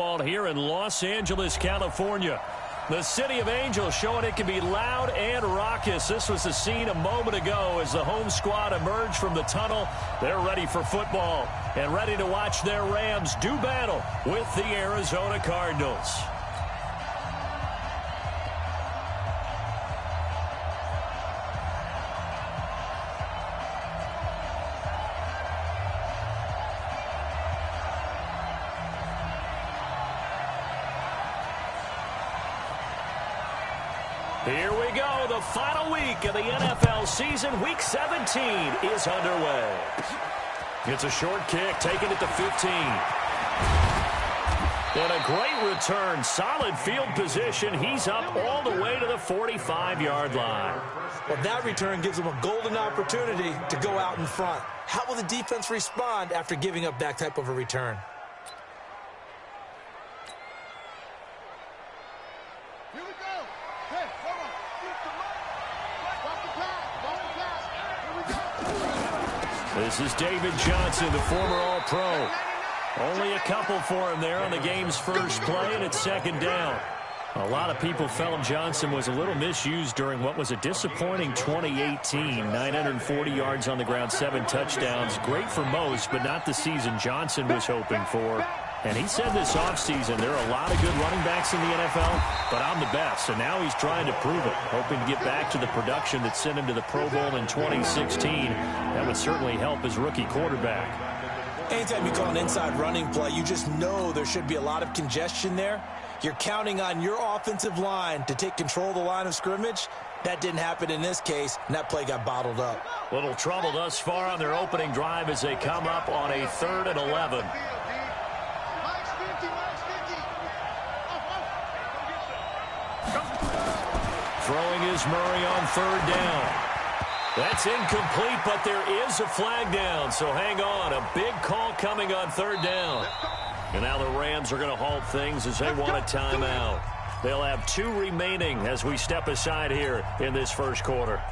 Here in Los Angeles, California. The City of Angels showing it can be loud and raucous. This was the scene a moment ago as the home squad emerged from the tunnel. They're ready for football and ready to watch their Rams do battle with the Arizona Cardinals. Here we go. The final week of the NFL season. Week 17 is underway. It's a short kick, taking it to 15. And a great return. Solid field position. He's up all the way to the 45-yard line. Well, that return gives him a golden opportunity to go out in front. How will the defense respond after giving up that type of a return? This is David Johnson, the former All-Pro. Only a couple for him there on the game's first play, and it's second down. A lot of people felt Johnson was a little misused during what was a disappointing 2018. 940 yards on the ground, 7 touchdowns. Great for most, but not the season Johnson was hoping for. And he said this offseason there are a lot of good running backs in the NFL, but I'm the best. And now he's trying to prove it, hoping to get back to the production that sent him to the Pro Bowl in 2016. That would certainly help his rookie quarterback. Anytime you call an inside running play, you just know there should be a lot of congestion there. You're counting on your offensive line to take control of the line of scrimmage. That didn't happen in this case, and that play got bottled up. Little trouble thus far on their opening drive as they come up on a 3rd and 11. Throwing is Murray on 3rd down. That's incomplete, but there is a flag down, so hang on. A big call coming on 3rd down. And now the Rams are going to halt things as they want a timeout. They'll have 2 remaining as we step aside here in this first quarter.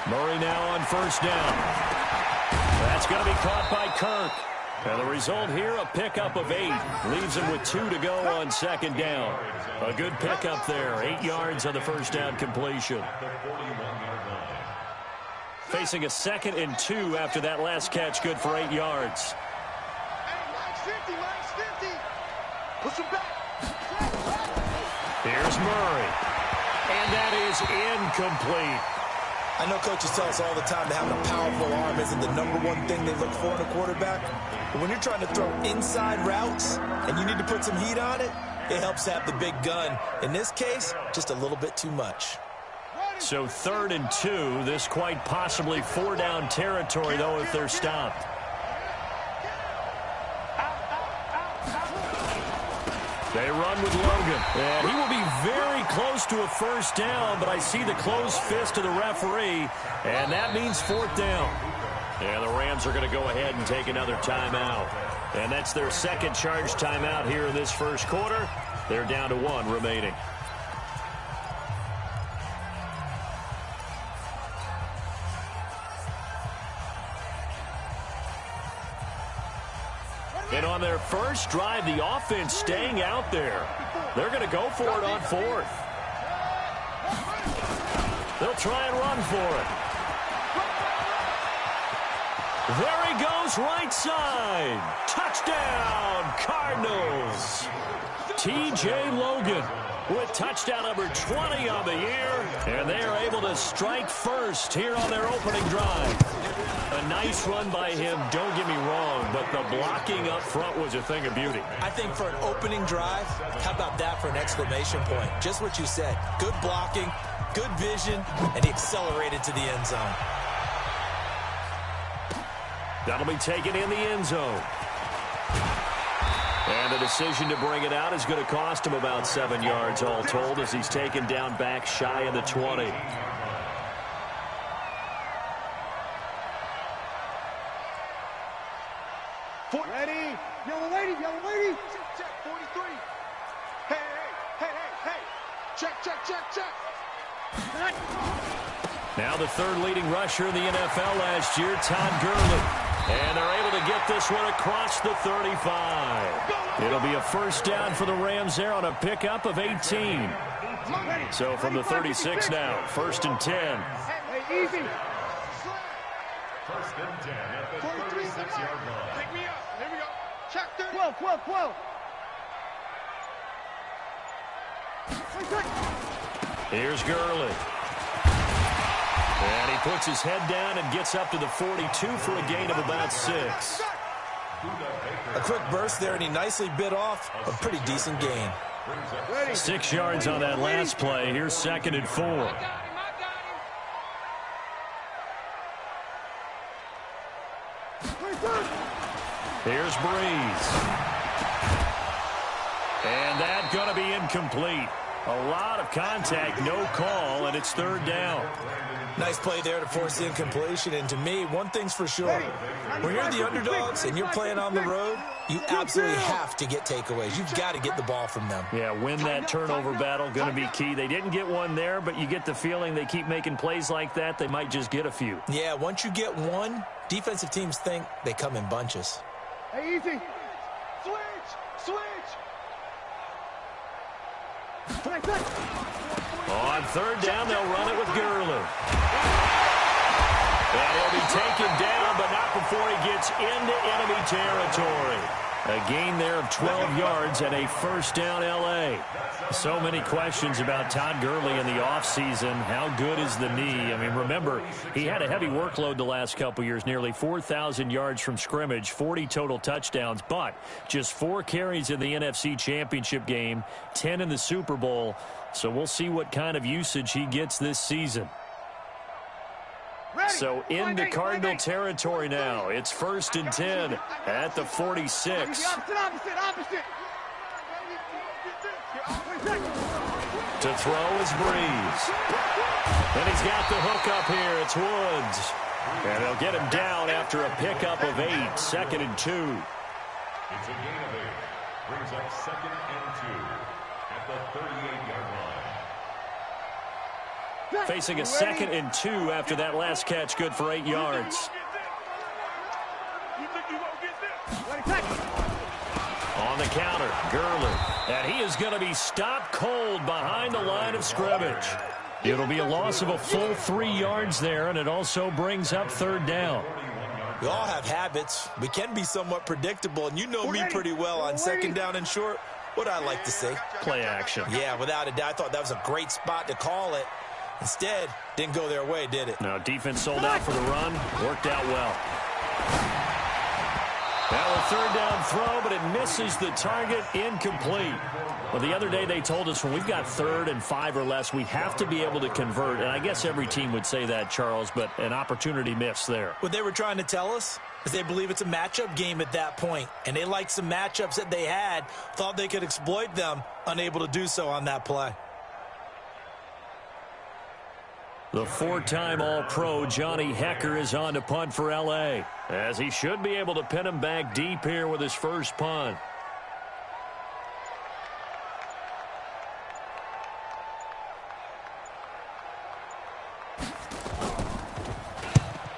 Murray now on 1st down. That's going to be caught by Kirk. And the result here, a pickup of 8. Leaves him with 2 to go on 2nd down. A good pickup there. 8 yards on the 1st down completion. Facing a 2nd and 2 after that last catch. Good for 8 yards. Here's Murray. And that is incomplete. I know coaches tell us all the time that having a powerful arm isn't the #1 thing they look for in a quarterback. But when you're trying to throw inside routes and you need to put some heat on it, it helps to have the big gun. In this case, just a little bit too much. So 3rd and 2. This quite possibly 4-down territory, though, if they're stopped. They run with Logan. And he will be very close to a 1st down, but I see the closed fist of the referee, and that means 4th down. And the Rams are going to go ahead and take another timeout. And that's their 2nd charge timeout here in this first quarter. They're down to 1 remaining. And on their first drive, the offense staying out there. They're going to go for it on 4th. They'll try and run for it. There he goes, right side. Touchdown, Cardinals. T.J. Logan with touchdown number 20 on the year. And they are able to strike first here on their opening drive. A nice run by him, don't get me wrong, but the blocking up front was a thing of beauty. I think for an opening drive, how about that for an exclamation point? Just what you said. Good blocking, good vision, and he accelerated to the end zone. That'll be taken in the end zone. And the decision to bring it out is going to cost him about 7 yards all told as he's taken down back shy of the 20. Ready? Yellow lady, yellow lady. Check, 43. Hey, hey, hey, hey, hey. Check. Now the third leading rusher in the NFL last year, Todd Gurley. And they're able to get this one across the 35. It'll be a first down for the Rams there on a pickup of 18. So from the 36 now, 1st and 10. Hey, easy. First and 10 at the 36-yard line. Pick me up. Here we go. Check 12. Here's Gurley. And he puts his head down and gets up to the 42 for a gain of about 6. A quick burst there, and he nicely bit off a pretty decent gain. 6 yards on that last play. Here's 2nd and 4. Here's Breeze. And that's going to be incomplete. A lot of contact, no call, and it's 3rd down. Nice play there to force the incompletion. And to me, one thing's for sure. When you're the underdogs and you're playing on the road, you absolutely have to get takeaways. You've got to get the ball from them. Yeah, win that turnover battle, going to be key. They didn't get one there, but you get the feeling they keep making plays like that, they might just get a few. Yeah, once you get one, defensive teams think they come in bunches. Hey, easy. Switch. On 3rd down, they'll run it with Gurley. And he'll be taken down, but not before he gets into enemy territory. A gain there of 12 yards and a first down L.A. So many questions about Todd Gurley in the offseason. How good is the knee? I mean, remember, he had a heavy workload the last couple years, nearly 4,000 yards from scrimmage, 40 total touchdowns, but just 4 carries in the NFC Championship game, 10 in the Super Bowl. So we'll see what kind of usage he gets this season. So into Cardinal territory now. It's 1st and 10 at the 46. Opposite. To throw is Breeze. Then he's got the hook up here. It's Woods. And they'll get him down after a pickup of 8. 2nd and 2. It's a gain of 8. Brings up 2nd and 2 at the 38-yard line. Facing a 2nd and 2 after that last catch, good for 8 yards. On the counter, Gurley. And he is going to be stopped cold behind the line of scrimmage. It'll be a loss of a full 3 yards there, and it also brings up 3rd down. We all have habits. We can be somewhat predictable, and you know me pretty well on 2nd down and short. What I like to say? Play action. Yeah, without a doubt. I thought that was a great spot to call it. Instead, didn't go their way, did it? No, defense sold out for the run. Worked out well. Now a 3rd down throw, but it misses the target. Incomplete. Well, the other day they told us when we've got 3rd and 5 or less, we have to be able to convert. And I guess every team would say that, Charles, but an opportunity missed there. What they were trying to tell us is they believe it's a matchup game at that point. And they liked some matchups that they had, thought they could exploit them, unable to do so on that play. The 4-time All-Pro Johnny Hecker is on to punt for L.A., as he should be able to pin him back deep here with his first punt.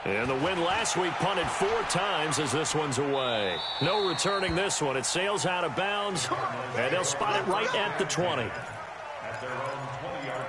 And the win last week punted 4 times as this one's away. No returning this one. It sails out of bounds, and they'll spot it right at the 20. At their own 20-yard line.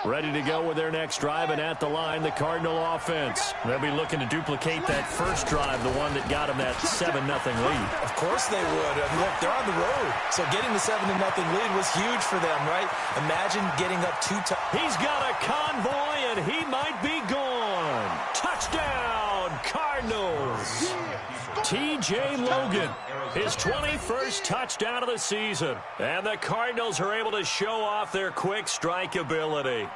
Ready to go with their next drive, and at the line, the Cardinal offense. They'll be looking to duplicate that first drive, the one that got them that 7-0 lead. Of course they would. Look, they're on the road. So getting the 7-0 lead was huge for them, right? Imagine getting up 2 times. He's got a convoy, and he might be gone. Touchdown, Cardinals. T.J. Logan, his 21st touchdown of the season. And the Cardinals are able to show off their quick strike ability.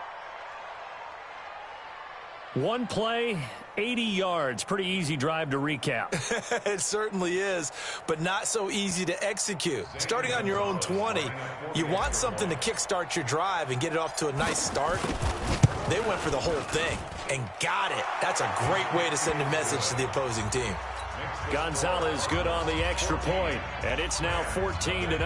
One play, 80 yards. Pretty easy drive to recap. It certainly is, but not so easy to execute. Starting on your own 20, you want something to kickstart your drive and get it off to a nice start. They went for the whole thing and got it. That's a great way to send a message to the opposing team. Gonzalez good on the extra point, and it's now 14-0.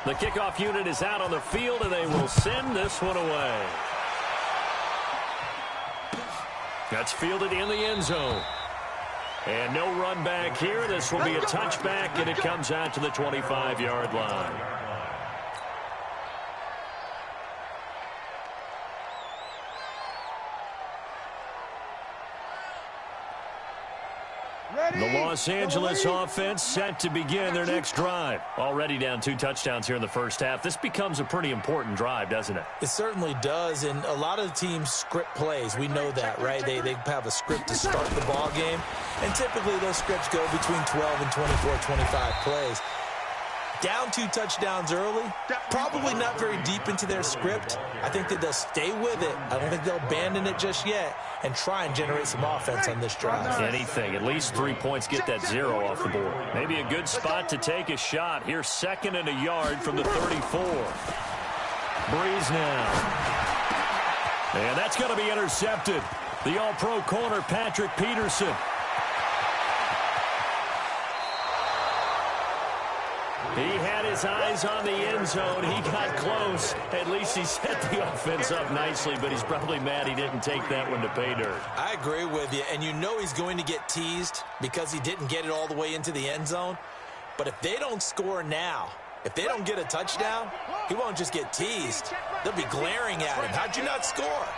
The kickoff unit is out on the field, and they will send this one away. That's fielded in the end zone. And no run back here. This will be a touchback, and it comes out to the 25-yard line. The Los Angeles offense set to begin their next drive. Already down 2 touchdowns here in the first half. This becomes a pretty important drive, doesn't it? It certainly does, and a lot of the teams script plays. We know that, right? They have a script to start the ball game, and typically those scripts go between 12 and 24, 25 plays. Down 2 touchdowns early, probably not very deep into their script. I think that they'll stay with it. I don't think they'll abandon it just yet and try and generate some offense on this drive. Anything. At least 3 points, get that 0 off the board. Maybe a good spot to take a shot. Here's 2nd and a yard from the 34. Breeze now. And that's going to be intercepted. The All-Pro corner, Patrick Peterson. He had his eyes on the end zone. He got close. At least he set the offense up nicely, but he's probably mad he didn't take that one to pay dirt. I agree with you, and you know he's going to get teased because he didn't get it all the way into the end zone. But if they don't score now, if they don't get a touchdown, he won't just get teased. They'll be glaring at him. How'd you not score?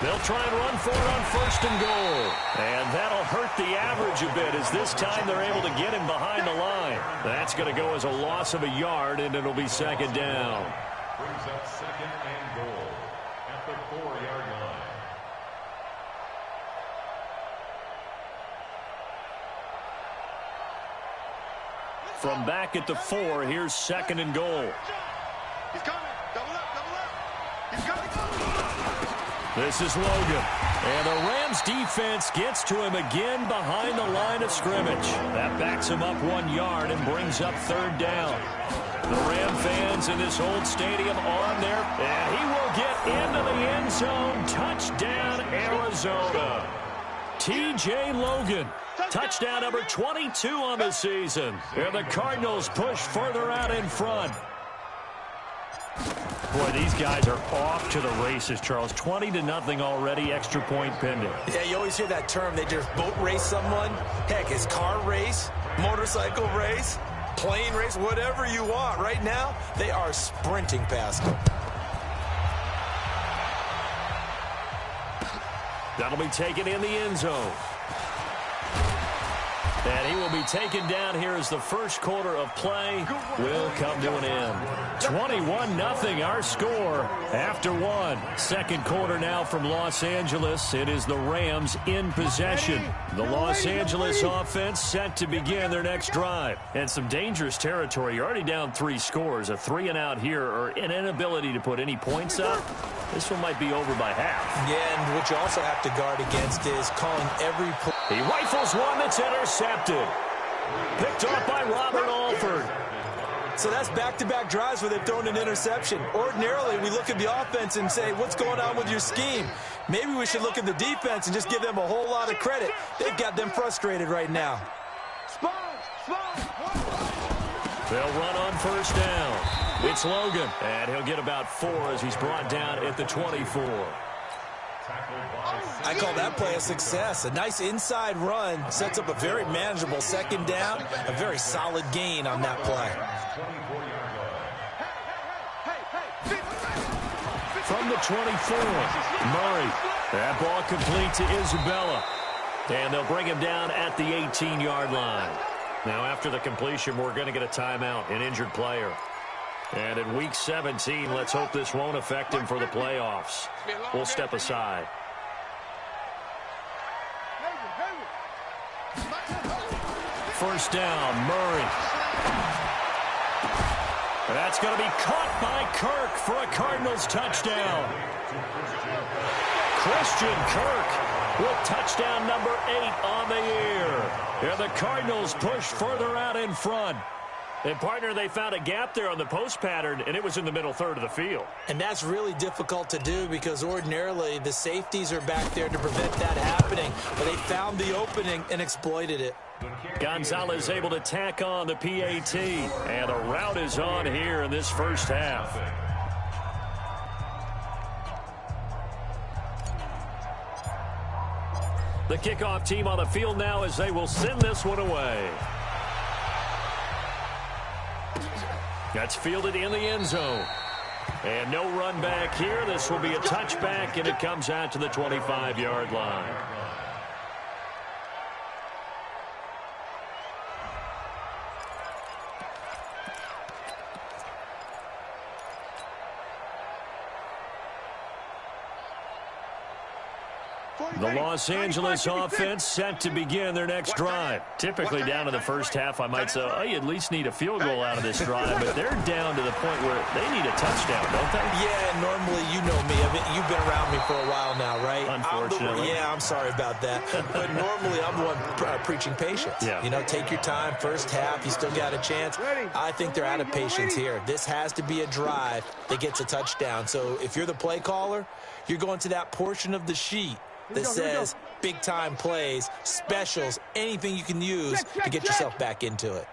They'll try and run for it on 1st and goal. And that'll hurt the average a bit as this time they're able to get him behind the line. That's going to go as a loss of a yard, and it'll be 2nd down. Brings up 2nd and goal at the 4-yard line. From back at the 4, here's 2nd and goal. He's coming. Double up, double up. He's coming. This is Logan. And the Rams defense gets to him again behind the line of scrimmage. That backs him up 1 yard and brings up 3rd down. The Ram fans in this old stadium on there. And he will get into the end zone. Touchdown, Arizona. T.J. Logan. Touchdown number 22 on the season. And the Cardinals push further out in front. Boy, these guys are off to the races, Charles. 20-0 already, extra point pending. Yeah, you always hear that term. They just boat race someone. Heck, it's car race, motorcycle race, plane race, whatever you want. Right now, they are sprinting past them. That'll be taken in the end zone. And he will be taken down here as the first quarter of play will come to an end. 21-0 our score after 1. Second quarter now from Los Angeles. It is the Rams in possession. The Los Angeles offense set to begin their next drive. And some dangerous territory. You're already down 3 scores. A 3-and-out here or an inability to put any points up. This one might be over by half. Yeah, and what you also have to guard against is calling every play. He rifles one that's intercepted. Picked off by Robert Alford. So that's back-to-back drives where they've thrown an interception. Ordinarily, we look at the offense and say, what's going on with your scheme? Maybe we should look at the defense and just give them a whole lot of credit. They've got them frustrated right now. They'll run on 1st down. It's Logan, and he'll get about 4 as he's brought down at the 24. I call that play a success. A nice inside run sets up a very manageable 2nd down. A very solid gain on that play. From the 24, Murray. That ball complete to Isabella. And they'll bring him down at the 18-yard line. Now, after the completion, we're going to get a timeout, an injured player. And in Week 17, let's hope this won't affect him for the playoffs. We'll step aside. First down, Murray. That's going to be caught by Kirk for a Cardinals touchdown. Christian Kirk with touchdown number 8 on the year. And the Cardinals push further out in front. And, partner, they found a gap there on the post pattern, and it was in the middle third of the field. And that's really difficult to do because ordinarily the safeties are back there to prevent that happening. But they found the opening and exploited it. Gonzalez able to tack on the PAT. And the route is on here in this first half. The kickoff team on the field now as they will send this one away. That's fielded in the end zone. And no run back here. This will be a touchback, and it comes out to the 25-yard line. The Los Angeles offense set to begin their next drive. Typically down in the first half, I might say, oh, you at least need a field goal out of this drive, but they're down to the point where they need a touchdown, don't they? Yeah, normally, you know me. I mean, you've been around me for a while now, right? Unfortunately. I'm sorry about that. But normally, I'm the one preaching patience. Yeah. You know, take your time. First half, you still got a chance. I think they're out of patience here. This has to be a drive that gets a touchdown. So if you're the play caller, you're going to that portion of the sheet that says big-time plays, specials, anything you can use to get yourself back into it.